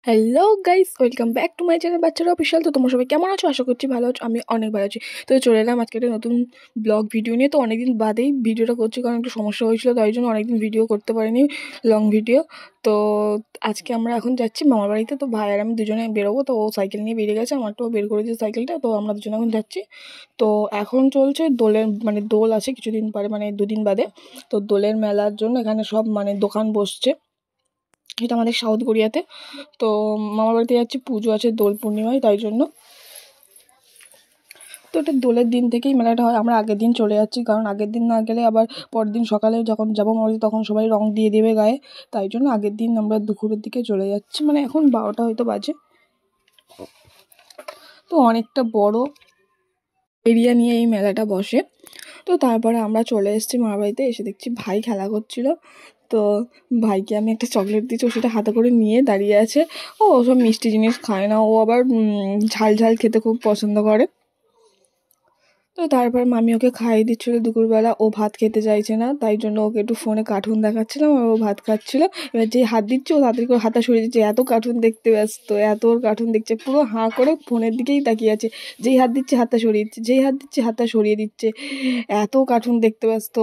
Hello guys, welcome back to my channel বাচ্চারা official. তো তোমরা সবাই কেমন আছো? আশা করছি ভালো আছো। আমি অনেক ভালো আছি। তো চলে এলাম আজকে একটা নতুন ব্লগ ভিডিও নিয়ে। তো অনেকদিন বাদেই ভিডিওটা করছি, কারণ একটু সমস্যা হয়েছিল, তাই জন্য অনেকদিন ভিডিও করতে পারিনি, লং ভিডিও। তো আজকে আমরা এখন যাচ্ছি মামার বাড়িতে। তো ভাই আর আমি দুজনে বেরোবো। তো ও সাইকেল নিয়ে বেরিয়ে গেছে, আমারটাও বের করেছে সাইকেলটা। তো আমরা দুজনে এখন যাচ্ছি। তো এখন চলছে দোলের, মানে দোল আছে কিছুদিন পরে, মানে দুদিন বাদে। তো দোলের মেলার জন্য এখানে সব মানে দোকান বসছে। এটা আমাদের সাউথ কোরিয়াতে। তো মামার বাড়িতে যাচ্ছি, পুজো আছে দোল পূর্ণিমায়, তাই জন্য। তো এটা দোলের দিন থেকেই মেলাটা হয়। আমরা আগের দিন চলে যাচ্ছি, কারণ আগের দিন না গেলে আবার পরের দিন সকালে যখন যাবো মামার বাড়িতে তখন সবাই রং দিয়ে দেবে গায়ে। তাই জন্য আগের দিন আমরা দুপুরের দিকে চলে যাচ্ছি, মানে এখন 12টা হয়তো বাজে। তো অনেকটা বড় এরিয়া নিয়ে এই মেলাটা বসে। তো তারপরে আমরা চলে এসেছি মামার বাড়িতে। এসে দেখছি ভাই খেলা করছিল। তো ভাইকে আমি একটা চকলেট দিচ্ছি, ও সেটা হাতে করে নিয়ে দাঁড়িয়ে আছে। ও ওসব মিষ্টি জিনিস খায় না, ও আবার ঝাল ঝাল খেতে খুব পছন্দ করে। তো তারপর মামি ওকে খাইয়ে দিচ্ছিলো দুপুরবেলা। ও ভাত খেতে চাইছে না, তাই জন্য ওকে একটু ফোনে কার্টুন দেখাচ্ছিলাম আর ও ভাত খাচ্ছিল। এবার যেই হাত দিচ্ছে ও তাড়াতাড়ি করে হাতটা সরিয়ে দিচ্ছে, এত কার্টুন দেখতে ব্যস্ত, এত ওর কার্টুন দেখছে, পুরো হাঁ করে ফোনের দিকেই তাকিয়ে আছে। যেই হাত দিচ্ছে হাতটা সরিয়ে দিচ্ছে, যেই হাত দিচ্ছে হাতটা সরিয়ে দিচ্ছে, এত কার্টুন দেখতে ব্যস্ত।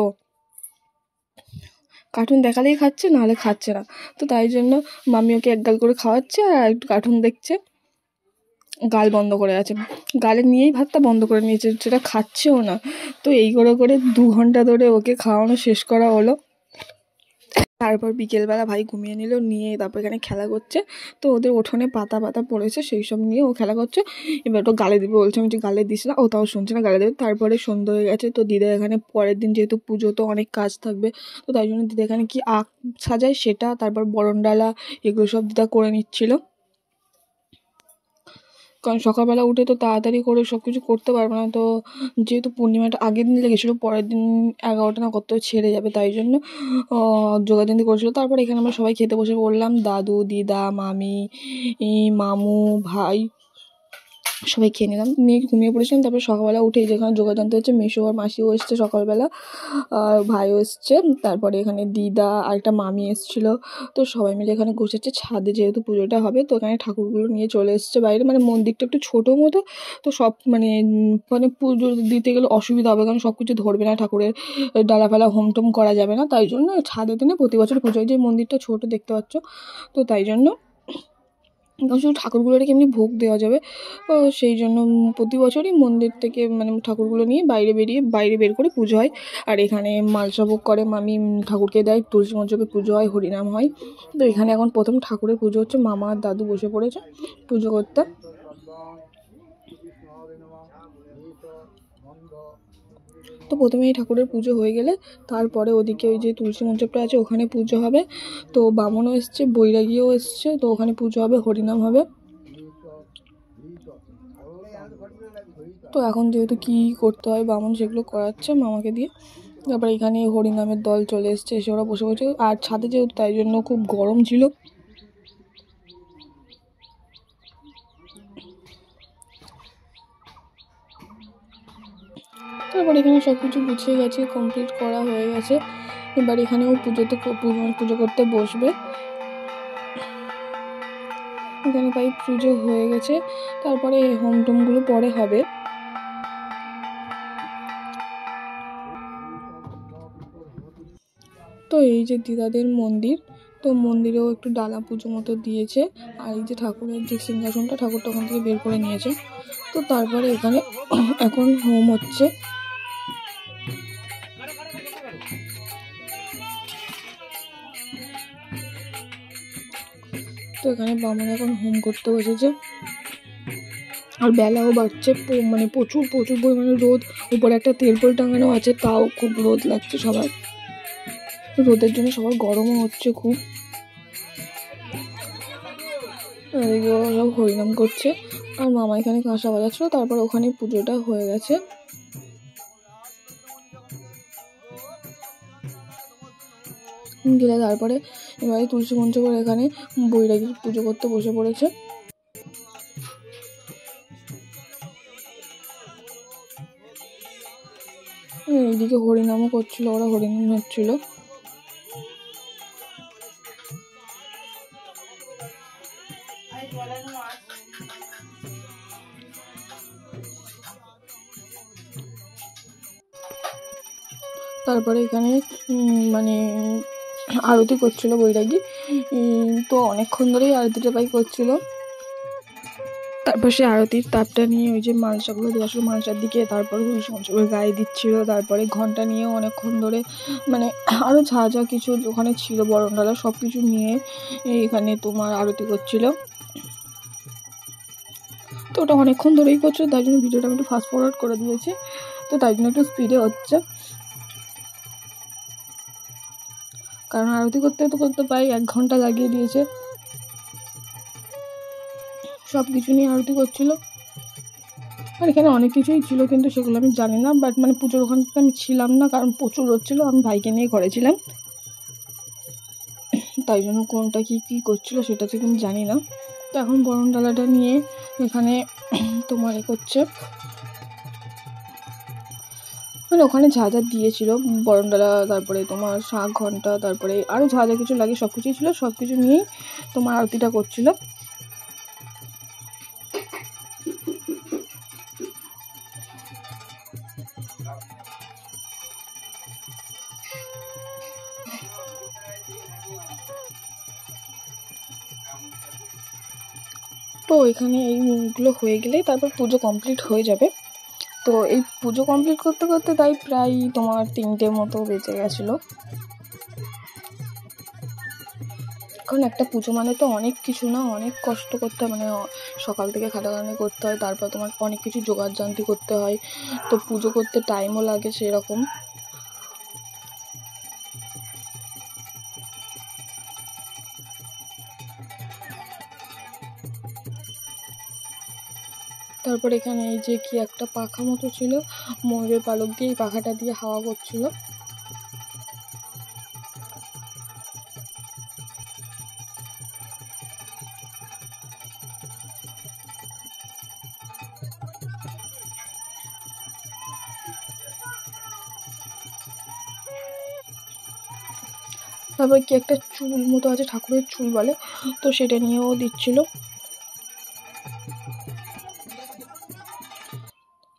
কার্টুন দেখালেই খাচ্ছে, নাহলে খাচ্ছে না। তো তাই জন্য মামি ওকে এক গাল করে খাওয়াচ্ছে আর একটু কার্টুন দেখছে। গাল বন্ধ করে আছে, গালে নিয়েই ভাতটা বন্ধ করে নিয়েছে, সেটা খাচ্ছেও না। তো এই করে করে 2 ঘন্টা ধরে ওকে খাওয়ানো শেষ করা হলো। তারপর বিকেলবেলা ভাই ঘুমিয়ে নিল, নিয়ে তারপর এখানে খেলা করছে। তো ওদের উঠোনে পাতা পাতা পড়েছে, সেই সব নিয়ে ও খেলা করছে। এবার তো গালে দেবে বলছে, আমি যে গালে দিস না, ও তাও শুনছে না, গালে দেবে। তারপরে সন্ধ্যা হয়ে গেছে। তো দিদা এখানে পরের দিন যেহেতু পুজো, তো অনেক কাজ থাকবে। তো তাই জন্য দিদা এখানে কি আখ সাজায় সেটা, তারপর বরণডালা, এগুলো সব দিদা করে নিচ্ছিল। কারণ সকালবেলা উঠে তো তাড়াতাড়ি করে সব কিছু করতে পারবে না। তো যেহেতু পূর্ণিমাটা আগের দিন লেগেছিলো, পরের দিন 11টা না কত ছেড়ে যাবে, তাই জন্য যোগাযোগ করেছিলো। তারপর এখানে আমরা সবাই খেতে বসে পড়লাম, দাদু, দিদা, মামি, মামু, ভাই, সবাই খেয়ে নিলাম, নিয়ে ঘুমিয়ে পড়েছিলাম। তারপর সকালবেলা উঠে যেখানে যোগাযোগ হচ্ছে, মেসো আর মাসিও এসছে সকালবেলা, আর ভাইও এসছে। তারপরে এখানে দিদা আর একটা মামি এসেছিলো। তো সবাই মিলে এখানে বসেছে ছাদে, যেহেতু পুজোটা হবে। তো এখানে ঠাকুরগুলো নিয়ে চলে এসছে বাইরে, মানে মন্দিরটা একটু ছোটো মতো। তো সব মানে মানে পুজো দিতে গেলে অসুবিধা হবে, কারণ সব কিছু ধরবে না, ঠাকুরের ডালা ফালা হোম করা যাবে না। তাই জন্য ছাদে দিনে প্রতি বছর পুজো হয়, যে মন্দিরটা ছোটো দেখতে পাচ্ছ। তো তাই জন্য শুধু ঠাকুরগুলোকে এমনি ভোগ দেওয়া যাবে। তো সেই জন্য প্রতি বছরই মন্দির থেকে মানে ঠাকুরগুলো নিয়ে বাইরে বের করে পুজো হয়। আর এখানে মালসা ভোগ করে মামি, ঠাকুরকে দেয়, তুলসী মঞ্চকে পুজো হয়, হরিনাম হয়। তো এখানে এখন প্রথম ঠাকুরের পুজো হচ্ছে, মামা আর দাদু বসে পড়েছে পুজো করতে। তো প্রথমেই ঠাকুরের পুজো হয়ে গেলে তারপরে ওদিকে ওই যে তুলসী মঞ্চপটা আছে ওখানে পুজো হবে। তো বামনও এসছে, বৈরাগীও এসছে, তো ওখানে পুজো হবে, হরিনাম হবে। তো এখন যেহেতু কী করতে হয় বামন সেগুলো করাচ্ছে মামাকে দিয়ে। তারপরে এখানে হরিনামের দল চলে এসছে, এসে ওরা বসে বসে, আর ছাদে যেহেতু তাই জন্য খুব গরম ছিল। তারপর এখানে সব কিছু গুছিয়ে গেছে, কমপ্লিট করা হয়ে গেছে। এবার এখানেও পুজো করতে বসবে। এখানে তাই পুজো হয়ে গেছে, তারপরে হোম টোমগুলো পরে হবে। তো এই যে দিদাদের মন্দির, তো মন্দিরেও একটু ডালা পুজো মতো দিয়েছে। আর এই যে ঠাকুরের যে সিংহাসনটা, ঠাকুরটা ওখান থেকে বের করে নিয়েছে। তো তারপরে এখানে এখন হোম হচ্ছে। তো এখানে বামন এখন হোম করতে বসেছে। আর বেলাও বাড়ছে, মানে প্রচুর পরিমাণে রোদ। উপরে একটা তেরপল টাঙানো আছে, তাও খুব রোদ লাগছে সবার। রোদের জন্য সবার গরমও হচ্ছে খুব। সব হরিনাম করছে, আর মামা এখানে কাঁসা বাজাচ্ছিল। তারপর ওখানে পুজোটা হয়ে গেছে। গেলে তারপরে এবারে তুলসী মঞ্চ করে এখানে বৈরাগীর পুজো করতে বসে পড়েছে। এইদিকে হরিনামও করছিল, ওরা হরিনাম হচ্ছিল। তারপরে এখানে মানে আরতি করছিল বৈরাগী, তো অনেকক্ষণ ধরেই আরতিটা প্রায় করছিল। তারপর সে আরতির তাপটা নিয়ে ওই যে মালসাগুলো দেওয়া ছিল মালসার দিকে, তারপর ওই সঞ্চয়ের গায়ে দিচ্ছিল, তারপরে ঘন্টা নিয়েও অনেকক্ষণ ধরে মানে আরও যা যা কিছু ওখানে ছিল বরণডালা সব কিছু নিয়ে এখানে তোমার আরতি করছিল। তো ওটা অনেকক্ষণ ধরেই করছিল, তাই জন্য ভিডিওটা আমি একটু ফাস্ট ফরওয়ার্ড করে দিয়েছি, তো তাই জন্য একটু স্পিডে হচ্ছে, কারণ আরতি করতে প্রায় 1 ঘন্টা লাগিয়ে দিয়েছে। সব কিছু নিয়ে আরতি করছিল, আর এখানে অনেক কিছুই ছিল কিন্তু সেগুলো আমি জানি না, বাট মানে পুজোর ওখানটাতে আমি ছিলাম না কারণ প্রচুর হচ্ছিল, আমি ভাইকে নিয়ে ঘরে ছিলাম, তাই জন্য কোনটা কী করছিল সেটা থেকে আমি জানি না। তো এখন বরণডালাটা নিয়ে এখানে তোমার করছে, মানে ওখানে যা যা দিয়েছিল বরণডালা, তারপরে তোমার শাঁখ ঘন্টা, তারপরে আরও যা যা কিছু লাগে সব কিছুই ছিল, সব কিছু নিয়েই তোমার আরতিটা করছিল। তো এখানে এইগুলো হয়ে গেলে তারপর পুজো কমপ্লিট হয়ে যাবে। তো এই পুজো কমপ্লিট করতে করতে তাই প্রায় তোমার 3টে মতো বেজে গেছিলো। কারণ একটা পুজো মানে তো অনেক কিছু না, অনেক কষ্ট করতে হয়, মানে সকাল থেকে খাটাখাটনি করতে হয়, তারপর তোমার অনেক কিছু জোগাড় জান্তি করতে হয়, তো পুজো করতে টাইমও লাগে সেরকম। তারপর এখানে এই যে কি একটা পাখা মতো ছিল, ময়ূরের পালক দিয়ে এই পাখাটা দিয়ে হাওয়া করছিল। তারপর কি একটা চুল মতো আছে, ঠাকুরের চুল বলে, তো সেটা নিয়েও দিচ্ছিল।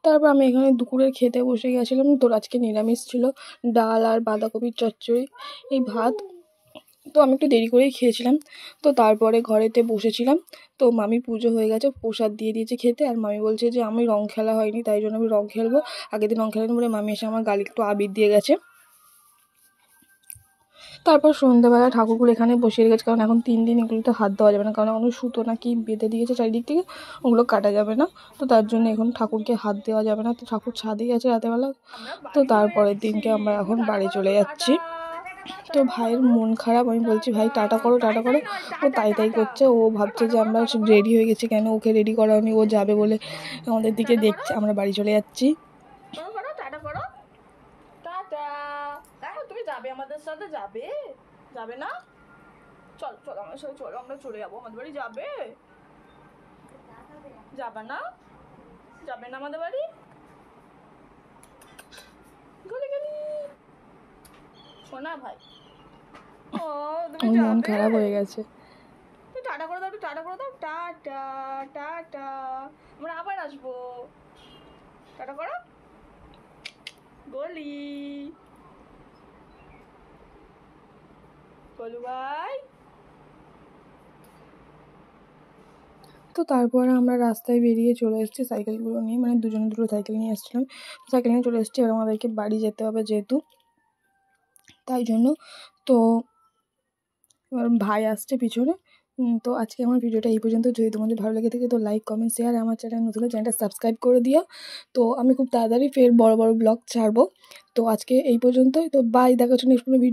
তারপর আমি এখানে দুপুরের খেতে বসে গেছিলাম, তো আজকে নিরামিষ ছিল, ডাল আর বাঁধাকপির চচ্চড়ি, এই ভাত। তো আমি একটু দেরি করেই খেয়েছিলাম। তো তারপরে ঘরেতে বসেছিলাম, তো মামি পুজো হয়ে গেছে, প্রসাদ দিয়ে দিয়েছে খেতে, আর মামি বলছে যে আমি রং খেলা হয়নি তাই জন্য আমি রং খেলবো, আগের দিন রং খেলানি বলে মামি এসে আমার গালে একটু আবির দিয়ে গেছে। তারপর সন্ধ্যেবেলা ঠাকুরগুলো এখানে বসিয়ে রেখেছে, কারণ এখন 3 দিন এগুলোতে হাত দেওয়া যাবে না, কারণ এখন সুতো নাকি বেঁধে দিয়েছে চারিদিক থেকে, ওগুলো কাটা যাবে না, তো তার জন্য এখন ঠাকুরকে হাত দেওয়া যাবে না। তো ঠাকুর ছাদেই আছে রাতেরবেলা। তো তারপরের দিনকে আমরা এখন বাড়ি চলে যাচ্ছি। তো ভাইয়ের মন খারাপ, আমি বলছি ভাই টাটা করো টাটা করো, ও তাই করছে, ও ভাবছে যে আমরা রেডি হয়ে গেছি, কেন ওকে রেডি করা হয়নি, ও যাবে বলে আমাদের দিকে দেখছে, আমরা বাড়ি চলে যাচ্ছি। টাটা করো, টাটা। দেখো তুমি যাবে আমাদের সাথে, যাবে না? চল চল আমার সাথে চলো, আমরা চলে যাবো আমাদের বাড়ি, যাবে না? যাবে না আমাদের বাড়ি? গলি গলি শোনা ভাই, ও তুমি মন খারাপ হয়ে গেছে। টাটা করে দাও, একটু টাটা করে দাও, টাটা টাটা, আমরা আবার আসবো, টাটা করো গলি, গলু ভাই। তো তারপরে আমরা রাস্তায় বেরিয়ে চলে এসেছি সাইকেলগুলো নিয়ে, মানে দুজনে দুটো সাইকেল নিয়ে এসেছিলাম, সাইকেল নিয়ে চলে এসেছি, এবার আমাদেরকে বাড়ি যেতে হবে যেহেতু, তাই জন্য। তো এবার ভাই আসছে পিছনে। তো আজকে আমার ভিডিওটা এই পর্যন্ত, যদি তোমাদের ভালো লেগে থাকে তো লাইক কমেন্ট শেয়ার, আমার চ্যানেল নতুন চ্যানেলটা সাবস্ক্রাইব করে দিও। তো আমি খুব তাড়াতাড়ি ফের বড় ব্লগ ছাড়বো। তো আজকে এই পর্যন্তই, তো বাই, দেখা হচ্ছে নেক্সট কোনো ভিডিও।